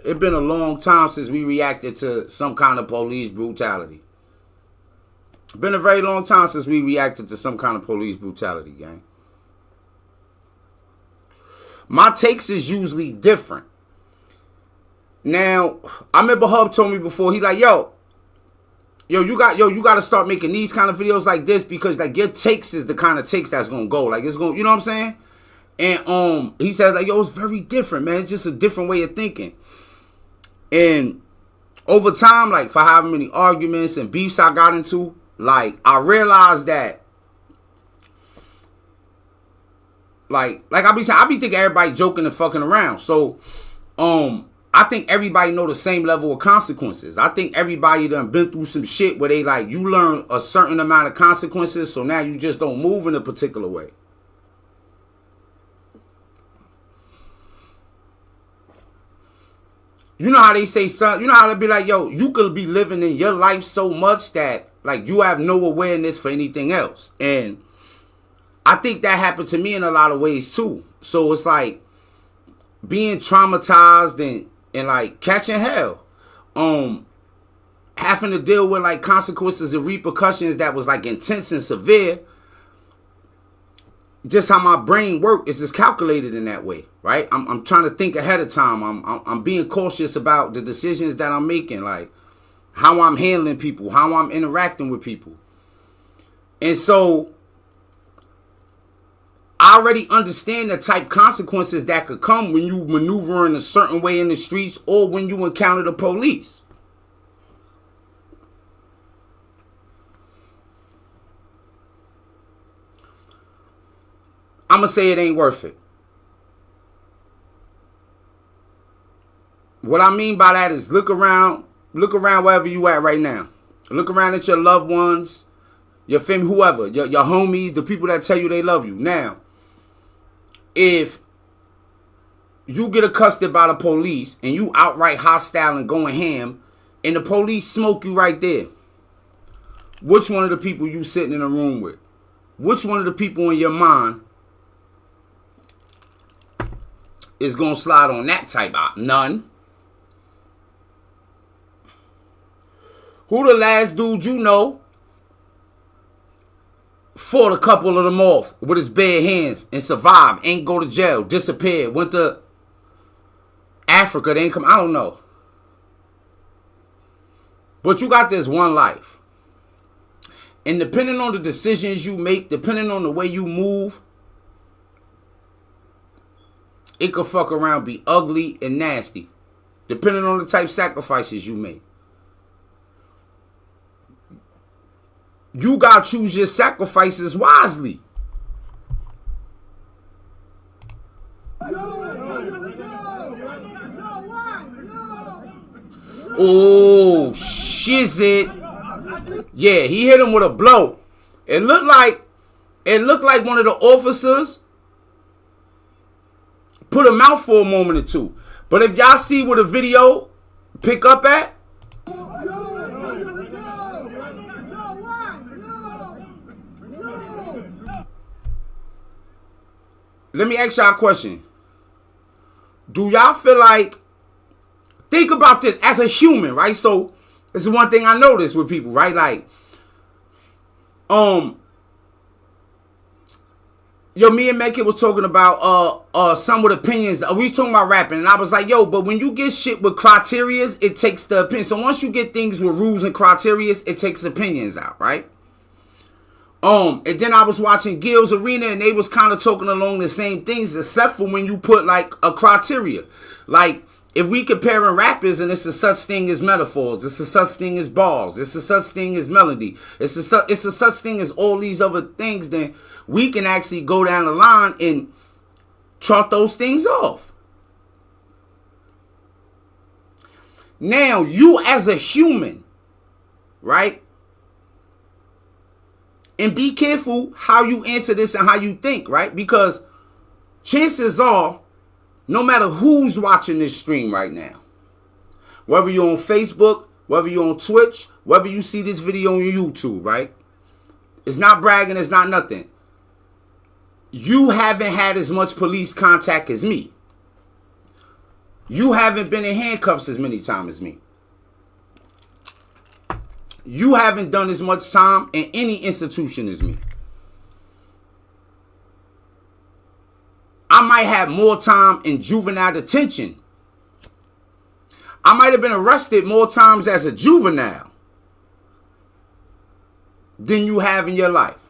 been a long time since we reacted to some kind of police brutality. Been a very long time since we reacted to some kind of police brutality, gang. My takes is usually different. Now, I remember Hub told me before, he like, yo, you got to start making these kind of videos like this because like your takes is the kind of takes that's gonna go. Like it's gonna, you know what I'm saying? And he said like, yo, it's very different, man. It's just a different way of thinking. And over time, like for however many arguments and beefs I got into, like I realized that like I be saying, I be thinking everybody joking and fucking around. So I think everybody know the same level of consequences. I think everybody done been through some shit where they like, you learn a certain amount of consequences, so now you just don't move in a particular way. You know how they say, son, you know how they be like, yo, you could be living in your life so much that like you have no awareness for anything else. And I think that happened to me in a lot of ways too. So it's like being traumatized and like catching hell. Having to deal with like consequences and repercussions that was like intense and severe. Just how my brain works is just calculated in that way, right? I'm trying to think ahead of time. I'm being cautious about the decisions that I'm making, like how I'm handling people, how I'm interacting with people. And so I already understand the type consequences that could come when you maneuver in a certain way in the streets or when you encounter the police. I'm going to say it ain't worth it. What I mean by that is look around wherever you at right now. Look around at your loved ones, your family, whoever, your homies, the people that tell you they love you. Now, if you get accosted by the police and you outright hostile and going ham and the police smoke you right there, which one of the people you sitting in a room with? Which one of the people in your mind is going to slide on that type out? None. Who the last dude you know fought a couple of them off with his bare hands and survived, ain't go to jail, disappeared, went to Africa, they ain't come, I don't know. But you got this one life. And depending on the decisions you make, depending on the way you move, it could fuck around, be ugly and nasty. Depending on the type of sacrifices you make. You got to choose your sacrifices wisely. Oh, shizit. Yeah, he hit him with a blow. It looked like one of the officers put him out for a moment or two. But if y'all see where the video pick up at, let me ask y'all a question. Do y'all feel like, think about this as a human, right? So this is one thing I noticed with people, right? Like, yo, me and Mekit was talking about some with opinions. We was talking about rapping, and I was like, yo, but when you get shit with criterias, it takes the opinion. So once you get things with rules and criterias, it takes opinions out, right? And then I was watching Gil's Arena, and they was kind of talking along the same things, except for when you put like a criteria. Like, if we comparing rappers, and it's a such thing as metaphors, it's a such thing as bars, it's a such thing as melody, it's a such thing as all these other things, then we can actually go down the line and chart those things off. Now, you as a human, right? And be careful how you answer this and how you think, right? Because chances are, no matter who's watching this stream right now, whether you're on Facebook, whether you're on Twitch, whether you see this video on YouTube, right? It's not bragging, it's not nothing. You haven't had as much police contact as me. You haven't been in handcuffs as many times as me. You haven't done as much time in any institution as me. I might have more time in juvenile detention. I might have been arrested more times as a juvenile than you have in your life.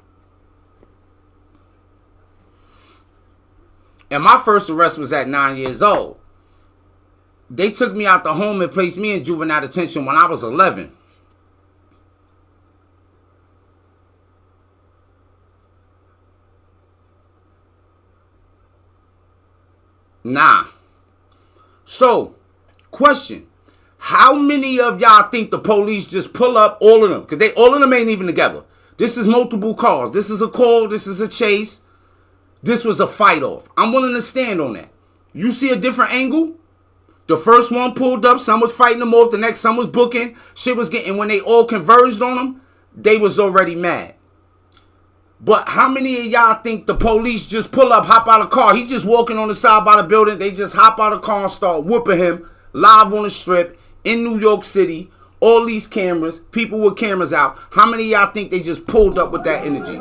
And my first arrest was at 9 years old. They took me out the home and placed me in juvenile detention when I was 11. Nah. So, question. How many of y'all think the police just pull up all of them? Because all of them ain't even together. This is multiple calls. This is a call. This is a chase. This was a fight off. I'm willing to stand on that. You see a different angle? The first one pulled up. Some was fighting them off. The next, some was booking. Shit was getting, when they all converged on them, they was already mad. But how many of y'all think the police just pull up, hop out of the car? He just walking on the side by the building. They just hop out of the car and start whooping him live on the strip in New York City. All these cameras, people with cameras out. How many of y'all think they just pulled up with that energy?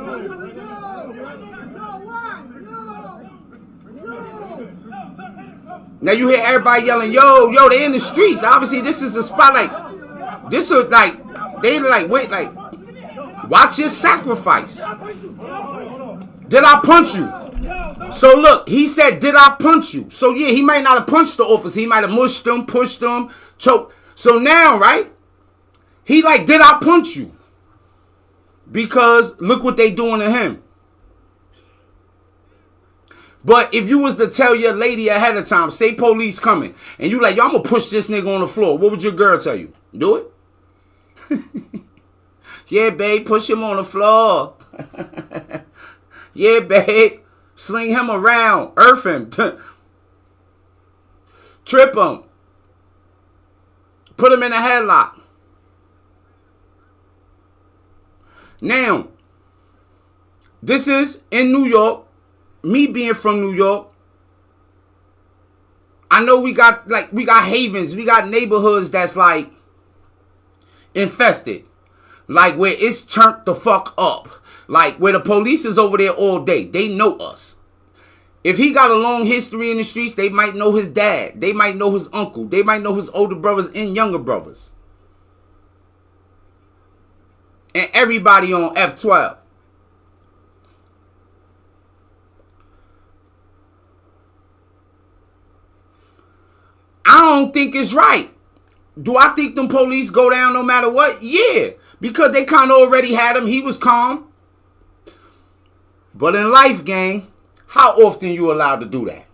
Now you hear everybody yelling, yo, they in the streets. Obviously, this is a spotlight. This is like, they like, wait, like, watch your sacrifice. Did I punch you? So look, he said, did I punch you? So yeah, he might not have punched the officer. He might have mushed them, pushed them, choked. So now, right? He like, did I punch you? Because look what they doing to him. But if you was to tell your lady ahead of time, say police coming, and you like, yo, I'm going to push this nigga on the floor, what would your girl tell you? Do it? Yeah, babe, push him on the floor. Yeah, babe, sling him around, earth him, trip him, put him in a headlock. Now, this is in New York. Me being from New York, I know we got havens, we got neighborhoods that's like infested, like where it's turned the fuck up, like where the police is over there all day. They know us. If he got a long history in the streets, they might know his dad, they might know his uncle, they might know his older brothers and younger brothers, and everybody on F12. I don't think it's right. Do I think them police go down no matter what? Yeah, because they kind of already had him. He was calm. But in life, gang, how often you allowed to do that?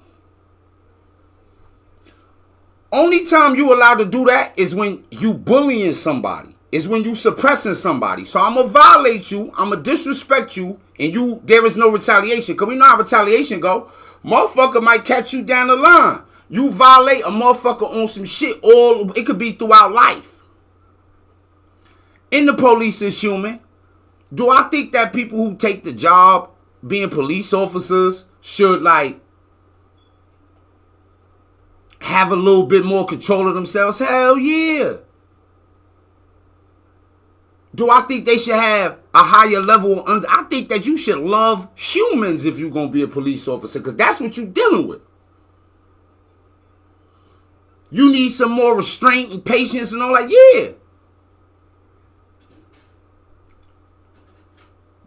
Only time you allowed to do that is when you bullying somebody. Is when you suppressing somebody. So I'm going to violate you. I'm going to disrespect you. And there is no retaliation. Because we know how retaliation go. Motherfucker might catch you down the line. You violate a motherfucker on some shit, it could be throughout life. And the police is human. Do I think that people who take the job being police officers should like have a little bit more control of themselves? Hell yeah. Do I think they should have a higher level? I think that you should love humans if you're going to be a police officer, because that's what you're dealing with. You need some more restraint and patience and all that. Yeah.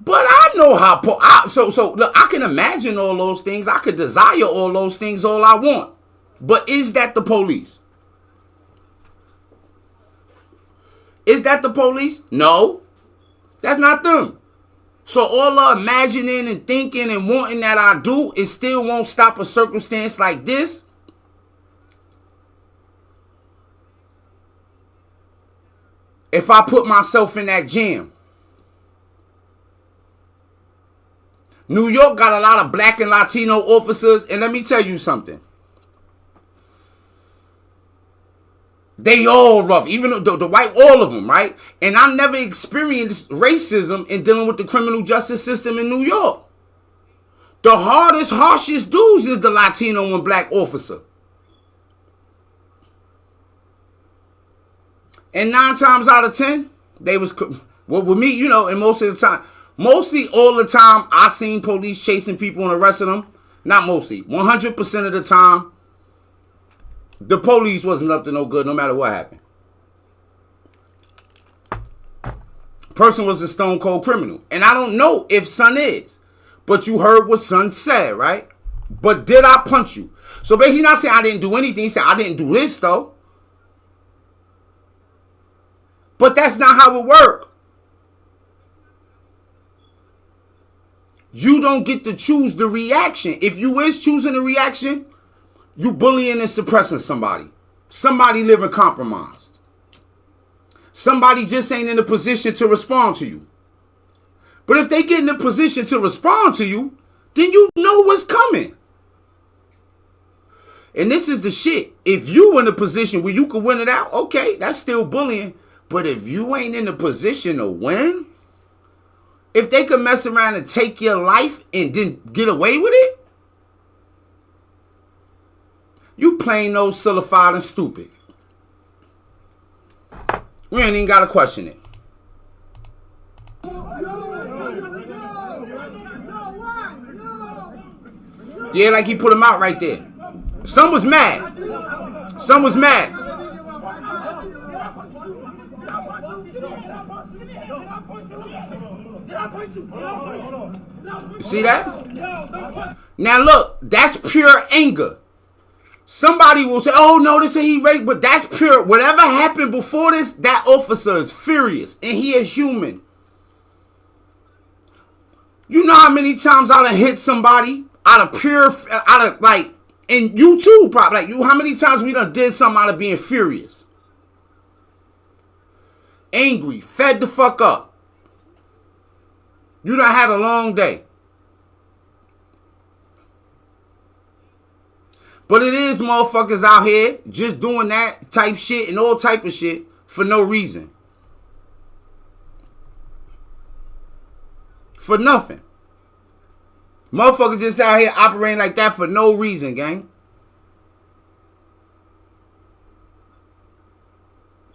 But I know how. So look, I can imagine all those things. I could desire all those things all I want. But is that the police? Is that the police? No. That's not them. So all the imagining and thinking and wanting that I do, it still won't stop a circumstance like this. If I put myself in that jam. New York got a lot of black and Latino officers. And let me tell you something. They all rough. Even the white, all of them, right? And I never experienced racism in dealing with the criminal justice system in New York. The hardest, harshest dudes is the Latino and black officer. And 9 times out of 10, they was, well, with me, you know, and mostly all the time, I seen police chasing people and arresting them. Not mostly, 100% of the time, the police wasn't up to no good no matter what happened. Person was a stone cold criminal. And I don't know if son is. But you heard what son said, right? But did I punch you? So basically not saying I didn't do anything. He said I didn't do this though. But that's not how it works. You don't get to choose the reaction. If you is choosing the reaction, you bullying and suppressing somebody. Somebody living compromised. Somebody just ain't in a position to respond to you. But if they get in a position to respond to you, then you know what's coming. And this is the shit. If you in a position where you can win it out, okay, that's still bullying. But if you ain't in a position to win, if they could mess around and take your life and then get away with it, you plain old sillified and stupid. We ain't even got to question it. Yeah, like he put him out right there. Some was mad. Some was mad. You see that? Now look, that's pure anger. Somebody will say, oh no, they say he raped, but that's pure. Whatever happened before this, that officer is furious and he is human. You know how many times I done hit somebody out of like, and you too, probably. Like, how many times we done did something out of being furious? Angry, fed the fuck up. You done had a long day. But it is motherfuckers out here just doing that type shit and all type of shit for no reason. For nothing. Motherfuckers just out here operating like that for no reason, gang.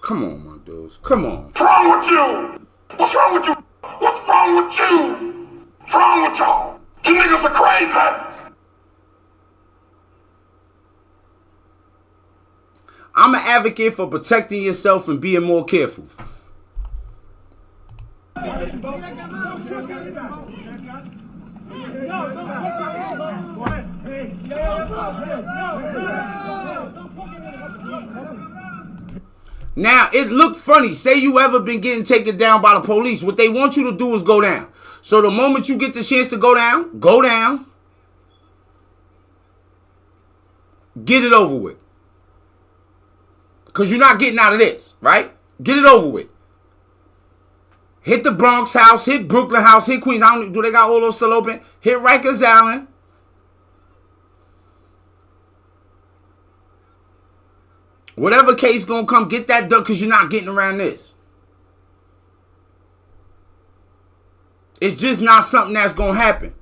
Come on, my dudes. Come on. What's wrong with you? What's wrong with you? What's wrong with you? What's wrong with y'all? You niggas are crazy. I'm an advocate for protecting yourself and being more careful. Now, it looked funny. Say you ever been getting taken down by the police. What they want you to do is go down. So the moment you get the chance to go down, go down. Get it over with. Because you're not getting out of this, right? Get it over with. Hit the Bronx house, hit Brooklyn house, hit Queens. Do they got all those still open? Hit Rikers Island. Whatever case gonna come, get that done because you're not getting around this. It's just not something that's gonna happen.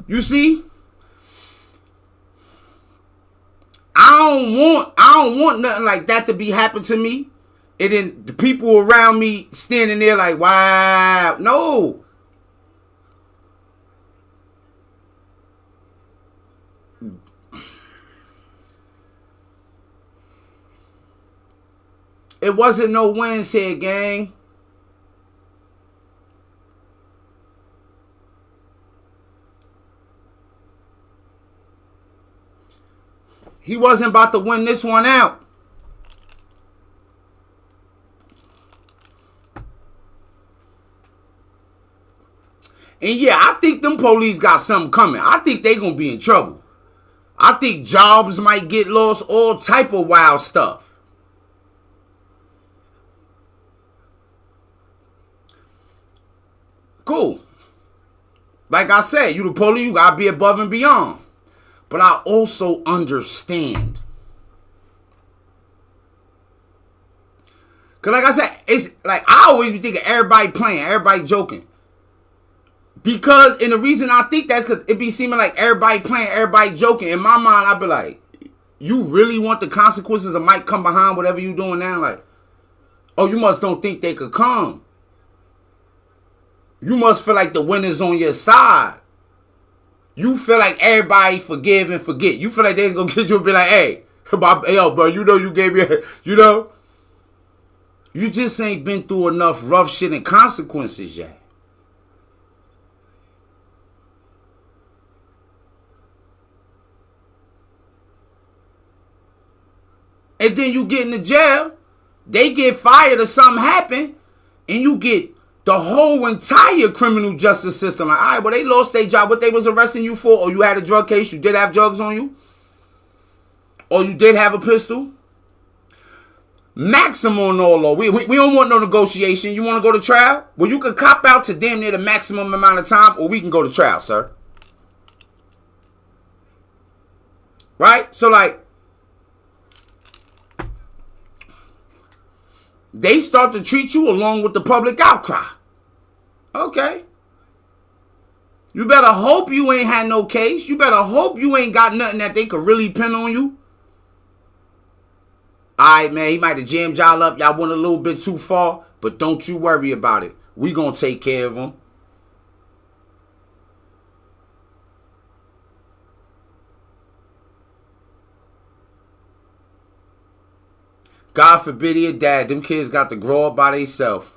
You see? I don't want nothing like that to be happen to me. And then the people around me standing there like, wow. No. It wasn't no wins here, gang. He wasn't about to win this one out. And yeah, I think them police got something coming. I think they gonna be in trouble. I think jobs might get lost, all type of wild stuff. Cool. Like I said, you the police, you gotta be above and beyond. But I also understand. Because like I said, it's like I always be thinking everybody playing, everybody joking. Because, and the reason I think that's because it be seeming like everybody playing, everybody joking. In my mind, I be like, you really want the consequences that might come behind whatever you doing now? Like, oh, you must don't think they could come. You must feel like the winner's on your side. You feel like everybody forgive and forget. You feel like they's gonna get you and be like, hey, yo, bro, you know you gave me, you know? You just ain't been through enough rough shit and consequences yet. And then you get in the jail, they get fired or something happen, and you get the whole entire criminal justice system. Like, all right, well, they lost their job. What they was arresting you for? Or you had a drug case, you did have drugs on you? Or you did have a pistol? Maximum no law. We don't want no negotiation. You want to go to trial? Well, you can cop out to damn near the maximum amount of time, or we can go to trial, sir. Right? So, like, they start to treat you along with the public outcry. Okay. You better hope you ain't had no case. You better hope you ain't got nothing that they could really pin on you. Alright, man, he might have jammed y'all up. Y'all went a little bit too far, but don't you worry about it. We gonna take care of him. God forbid he a dad. Them kids got to grow up by themselves.